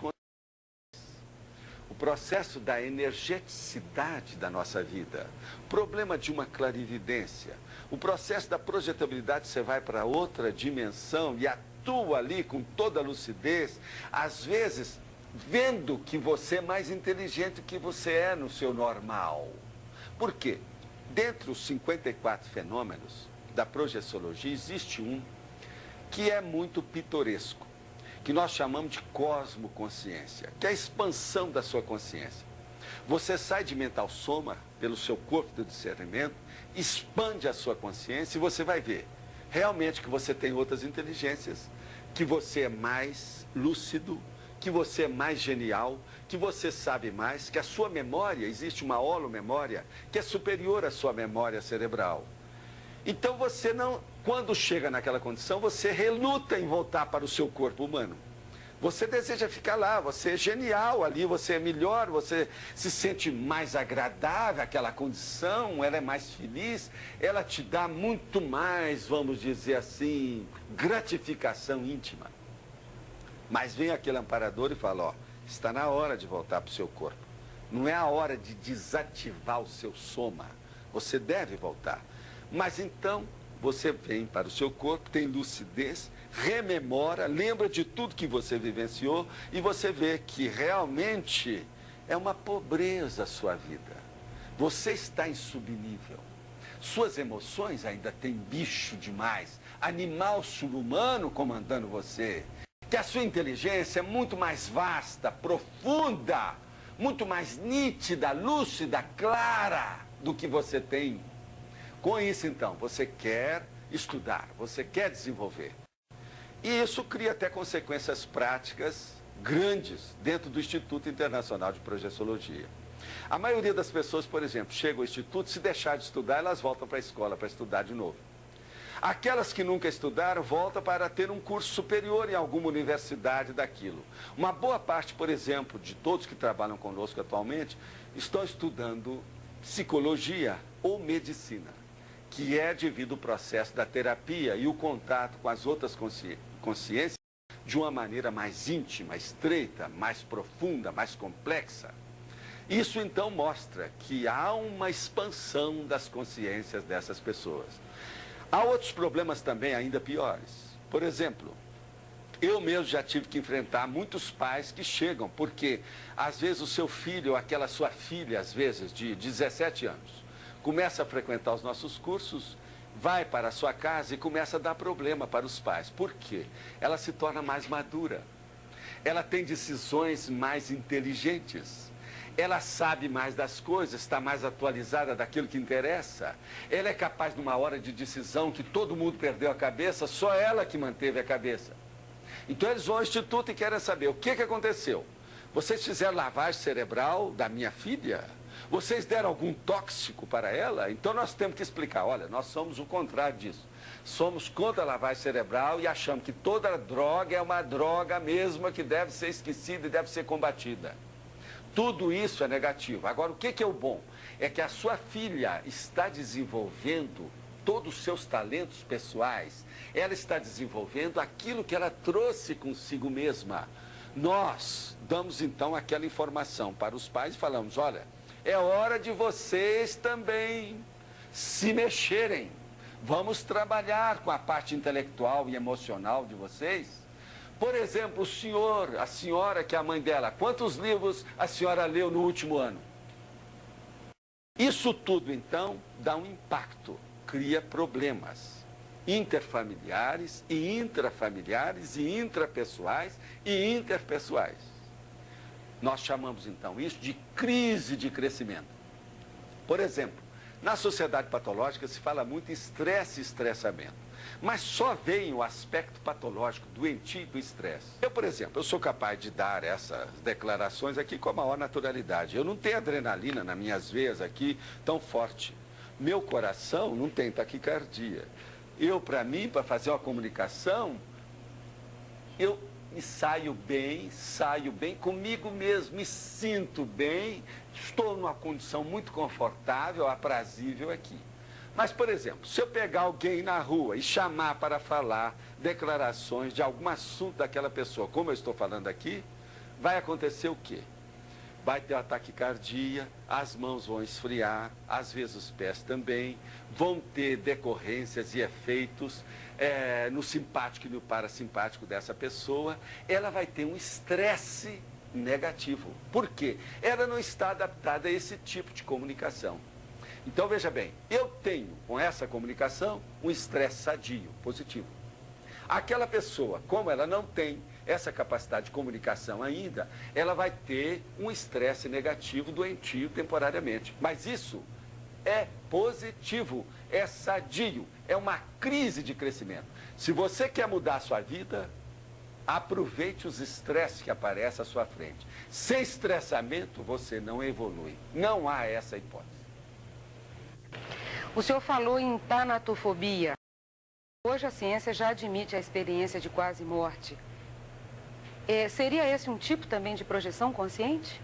o processo da energeticidade da nossa vida, o problema de uma clarividência, o processo da projetabilidade, você vai para outra dimensão e atua ali com toda a lucidez, às vezes vendo que você é mais inteligente do que você é no seu normal. Por quê? Dentre os 54 fenômenos da projeciologia, existe um que é muito pitoresco, que nós chamamos de cosmoconsciência, que é a expansão da sua consciência. Você sai de mental soma pelo seu corpo do discernimento, expande a sua consciência e você vai ver realmente que você tem outras inteligências, que você é mais lúcido, que você é mais genial, que você sabe mais, que a sua memória, existe uma holomemória que é superior à sua memória cerebral. Então você não, quando chega naquela condição, você reluta em voltar para o seu corpo humano. Você deseja ficar lá, você é genial ali, você é melhor, você se sente mais agradável, aquela condição, ela é mais feliz, ela te dá muito mais, vamos dizer assim, gratificação íntima. Mas vem aquele amparador e fala, ó, está na hora de voltar para o seu corpo. Não é a hora de desativar o seu soma, você deve voltar. Mas então, você vem para o seu corpo, tem lucidez, rememora, lembra de tudo que você vivenciou e você vê que realmente é uma pobreza a sua vida. Você está em subnível. Suas emoções ainda têm bicho demais, animal subhumano comandando você. Que a sua inteligência é muito mais vasta, profunda, muito mais nítida, lúcida, clara do que você tem. Com isso, então, você quer estudar, você quer desenvolver. E isso cria até consequências práticas grandes dentro do Instituto Internacional de Projeciologia. A maioria das pessoas, por exemplo, chegam ao Instituto, se deixar de estudar, elas voltam para a escola para estudar de novo. Aquelas que nunca estudaram voltam para ter um curso superior em alguma universidade daquilo. Uma boa parte, por exemplo, de todos que trabalham conosco atualmente, estão estudando psicologia ou medicina, que é devido ao processo da terapia e o contato com as outras consciências de uma maneira mais íntima, estreita, mais profunda, mais complexa. Isso então mostra que há uma expansão das consciências dessas pessoas. Há outros problemas também ainda piores. Por exemplo, eu mesmo já tive que enfrentar muitos pais que chegam, porque às vezes o seu filho, ou aquela sua filha, às vezes de 17 anos, começa a frequentar os nossos cursos, vai para a sua casa e começa a dar problema para os pais. Por quê? Ela se torna mais madura, ela tem decisões mais inteligentes, ela sabe mais das coisas, está mais atualizada daquilo que interessa, ela é capaz, numa hora de decisão que todo mundo perdeu a cabeça, só ela que manteve a cabeça. Então eles vão ao instituto e querem saber o que aconteceu. Vocês fizeram lavagem cerebral da minha filha? Vocês deram algum tóxico para ela? Então nós temos que explicar, olha, nós somos o contrário disso. Somos contra a lavagem cerebral e achamos que toda droga é uma droga mesma que deve ser esquecida e deve ser combatida. Tudo isso é negativo. Agora, o que é o bom? É que a sua filha está desenvolvendo todos os seus talentos pessoais. Ela está desenvolvendo aquilo que ela trouxe consigo mesma. Nós damos, então, aquela informação para os pais e falamos, olha, é hora de vocês também se mexerem. Vamos trabalhar com a parte intelectual e emocional de vocês. Por exemplo, o senhor, a senhora que é a mãe dela, quantos livros a senhora leu no último ano? Isso tudo, então, dá um impacto, cria problemas interfamiliares e intrafamiliares e intrapessoais e interpessoais. Nós chamamos, então, isso de crise de crescimento. Por exemplo, na sociedade patológica se fala muito em estresse e estressamento. Mas só vem o aspecto patológico, doentio do estresse. Eu, por exemplo, eu sou capaz de dar essas declarações aqui com a maior naturalidade. Eu não tenho adrenalina nas minhas veias aqui tão forte. Meu coração não tem taquicardia. Eu, para mim, para fazer uma comunicação, eu me saio bem comigo mesmo, me sinto bem, estou numa condição muito confortável, aprazível aqui. Mas, por exemplo, se eu pegar alguém na rua e chamar para falar declarações de algum assunto daquela pessoa, como eu estou falando aqui, vai acontecer o quê? Vai ter uma taquicardia, as mãos vão esfriar, às vezes os pés também, vão ter decorrências e efeitos no simpático e no parasimpático dessa pessoa. Ela vai ter um estresse negativo. Por quê? Ela não está adaptada a esse tipo de comunicação. Então, veja bem, eu tenho com essa comunicação um estresse sadio, positivo. Aquela pessoa, como ela não tem essa capacidade de comunicação ainda, ela vai ter um estresse negativo, doentio, temporariamente. Mas isso é positivo, é sadio, é uma crise de crescimento. Se você quer mudar a sua vida, Aproveite os estresses que aparecem à sua frente. Sem estressamento, você não evolui. Não há essa hipótese. O senhor falou em tanatofobia. Hoje a ciência já admite a experiência de quase morte. Seria esse um tipo também de projeção consciente?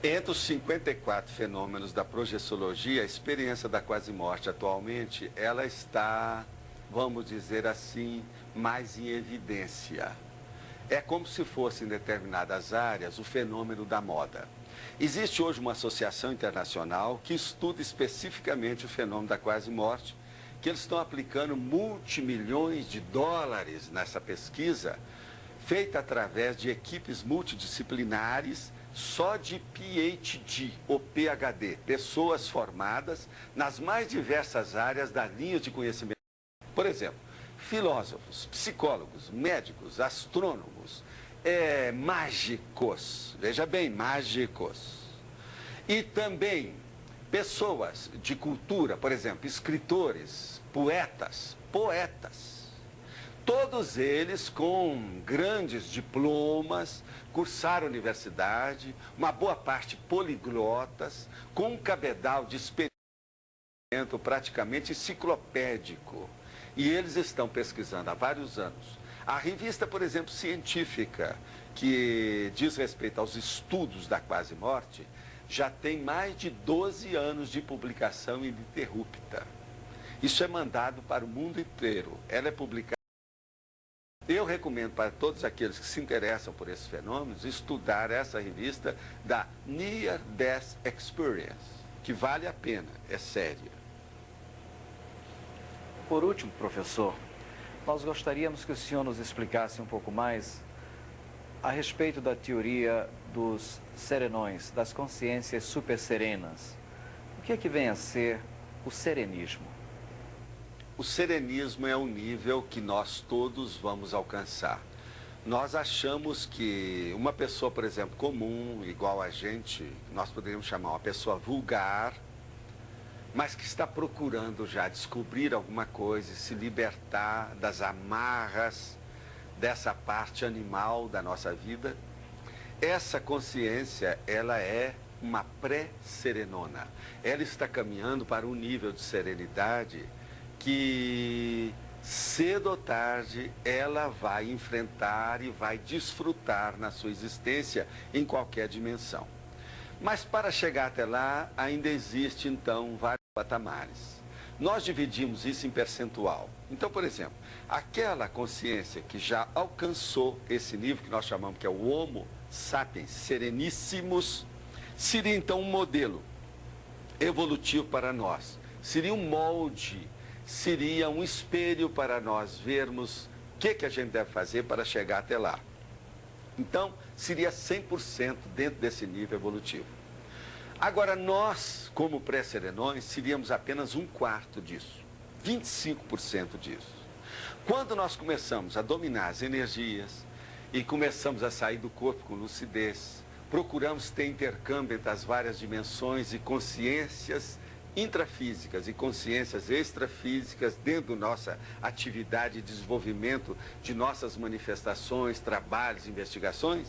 Entre os 54 fenômenos da projeciologia, a experiência da quase morte atualmente, ela está, vamos dizer assim, mais em evidência. É como se fosse em determinadas áreas o fenômeno da moda. Existe hoje uma associação internacional que estuda especificamente o fenômeno da quase morte, que eles estão aplicando multimilhões de dólares nessa pesquisa, feita através de equipes multidisciplinares só de PhD ou PhD, pessoas formadas nas mais diversas áreas das linhas de conhecimento. Por exemplo, filósofos, psicólogos, médicos, astrônomos, mágicos, veja bem, mágicos. E também pessoas de cultura, por exemplo, escritores, poetas. Todos eles com grandes diplomas, cursaram a universidade, uma boa parte poliglotas, com um cabedal de experiência praticamente enciclopédico. E eles estão pesquisando há vários anos. A revista, por exemplo, científica, que diz respeito aos estudos da quase morte, já tem mais de 12 anos de publicação ininterrupta. Isso é mandado para o mundo inteiro. Ela é publicada. Eu recomendo para todos aqueles que se interessam por esses fenômenos estudar essa revista da Near Death Experience, que vale a pena, é séria. Por último, professor, nós gostaríamos que o senhor nos explicasse um pouco mais a respeito da teoria dos serenões, das consciências superserenas. O que é que vem a ser o serenismo? O serenismo é um nível que nós todos vamos alcançar. Nós achamos que uma pessoa, por exemplo, comum, igual a gente, nós poderíamos chamar uma pessoa vulgar, mas que está procurando já descobrir alguma coisa e se libertar das amarras dessa parte animal da nossa vida. Essa consciência, ela é uma pré-serenona. Ela está caminhando para um nível de serenidade que cedo ou tarde ela vai enfrentar e vai desfrutar na sua existência em qualquer dimensão. Mas para chegar até lá, ainda existe então vários patamares. Nós dividimos isso em percentual. Então, por exemplo, aquela consciência que já alcançou esse nível que nós chamamos que é o Homo sapiens sereníssimos, seria então um modelo evolutivo para nós. Seria um molde, seria um espelho para nós vermos o que a gente deve fazer para chegar até lá. Então, seria 100% dentro desse nível evolutivo. Agora, nós, como pré-serenões, seríamos apenas 1/4 disso, 25% disso. Quando nós começamos a dominar as energias e começamos a sair do corpo com lucidez, procuramos ter intercâmbio entre as várias dimensões e consciências intrafísicas e consciências extrafísicas dentro da nossa atividade e desenvolvimento de nossas manifestações, trabalhos, investigações,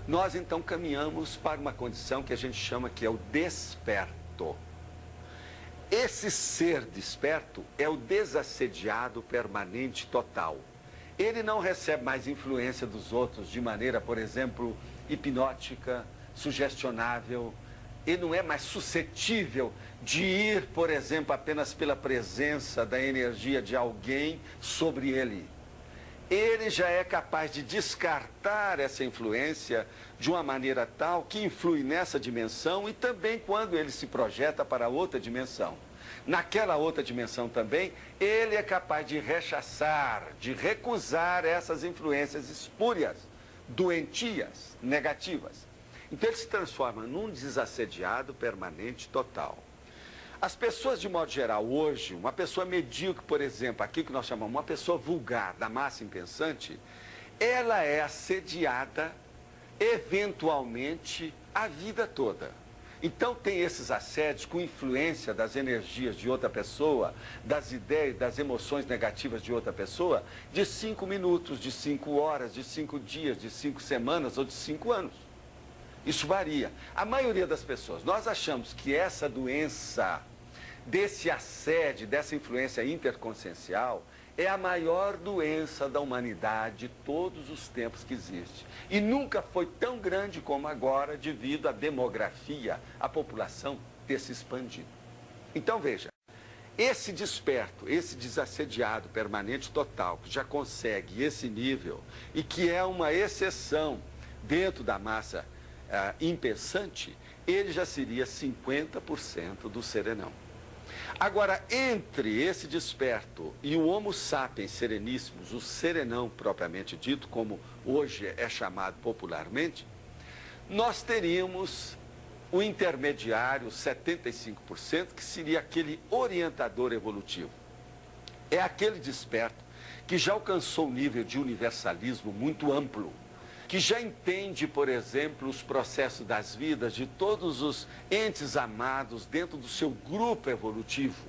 nós então caminhamos para uma condição que a gente chama que é o desperto. Esse ser desperto é o desassediado permanente total. Ele não recebe mais influência dos outros de maneira, por exemplo, hipnótica, sugestionável. Ele não é mais suscetível de ir, por exemplo, apenas pela presença da energia de alguém sobre ele. Ele já é capaz de descartar essa influência de uma maneira tal que influi nessa dimensão e também quando ele se projeta para outra dimensão. Naquela outra dimensão também, ele é capaz de rechaçar, de recusar essas influências espúrias, doentias, negativas. Então ele se transforma num desassediado permanente total. As pessoas, de modo geral, hoje, uma pessoa medíocre, por exemplo, aquilo que nós chamamos uma pessoa vulgar, da massa impensante, ela é assediada, eventualmente, a vida toda. Então tem esses assédios com influência das energias de outra pessoa, das ideias, das emoções negativas de outra pessoa, de 5 minutos, de 5 horas, de 5 dias, de 5 semanas ou de 5 anos. Isso varia. A maioria das pessoas, nós achamos que essa doença, desse assédio, dessa influência interconsciencial, é a maior doença da humanidade de todos os tempos que existe. E nunca foi tão grande como agora, devido à demografia, a população ter se expandido. Então, veja, esse desperto, esse desassediado permanente total, que já consegue esse nível e que é uma exceção dentro da massa impensante, ele já seria 50% do serenão. Agora, entre esse desperto e o Homo sapiens sereníssimos, o serenão propriamente dito, como hoje é chamado popularmente, nós teríamos o intermediário, 75%, que seria aquele orientador evolutivo. É aquele desperto que já alcançou um nível de universalismo muito amplo, que já entende, por exemplo, os processos das vidas de todos os entes amados dentro do seu grupo evolutivo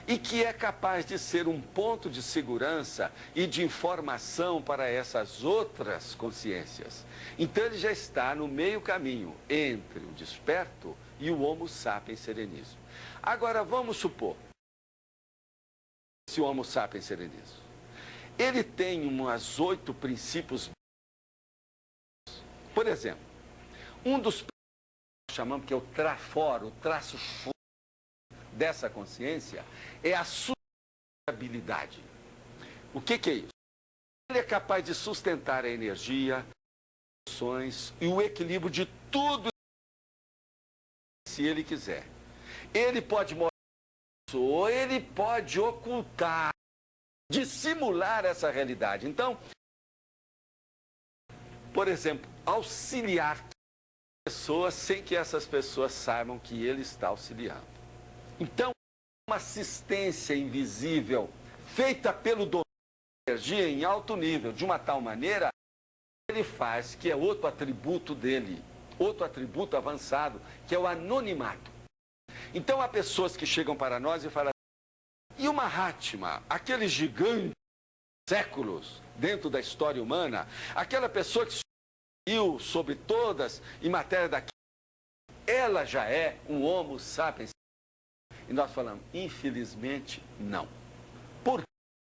e que é capaz de ser um ponto de segurança e de informação para essas outras consciências. Então ele já está no meio caminho entre o desperto e o Homo sapiens sereníssimo. Agora vamos supor, esse Homo sapiens sereníssimo, ele tem umas 8 princípios. Por exemplo, um dos que nós chamamos que é o trafor, o traço dessa consciência, é a sustentabilidade. O que é isso? Ele é capaz de sustentar a energia, as emoções e o equilíbrio de tudo, se ele quiser. Ele pode mostrar isso, ou ele pode ocultar, dissimular essa realidade. Então, por exemplo, auxiliar pessoas sem que essas pessoas saibam que ele está auxiliando. Então, uma assistência invisível feita pelo dono da energia em alto nível, de uma tal maneira, ele faz, que é outro atributo dele, outro atributo avançado, que é o anonimato. Então, há pessoas que chegam para nós e falam, e o Mahatma, aquele gigante de séculos dentro da história humana, aquela pessoa que subiu sobre todas em matéria daquilo, ela já é um Homo sapiens. E nós falamos, infelizmente, não. Por quê?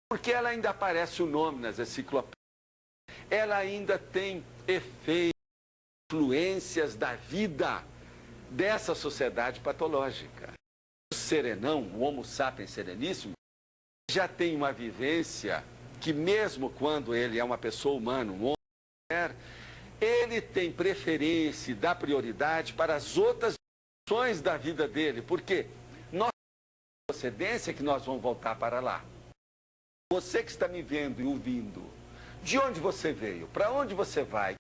Porque ela ainda aparece o nome nas enciclopédias. Ela ainda tem efeitos, influências da vida dessa sociedade patológica. O serenão, o Homo sapiens sereníssimo, já tem uma vivência que mesmo quando ele é uma pessoa humana, um homem, ele tem preferência, dá prioridade para as outras dimensões da vida dele. Por quê? Nós temos procedência que nós vamos voltar para lá. Você que está me vendo e ouvindo, de onde você veio? Para onde você vai?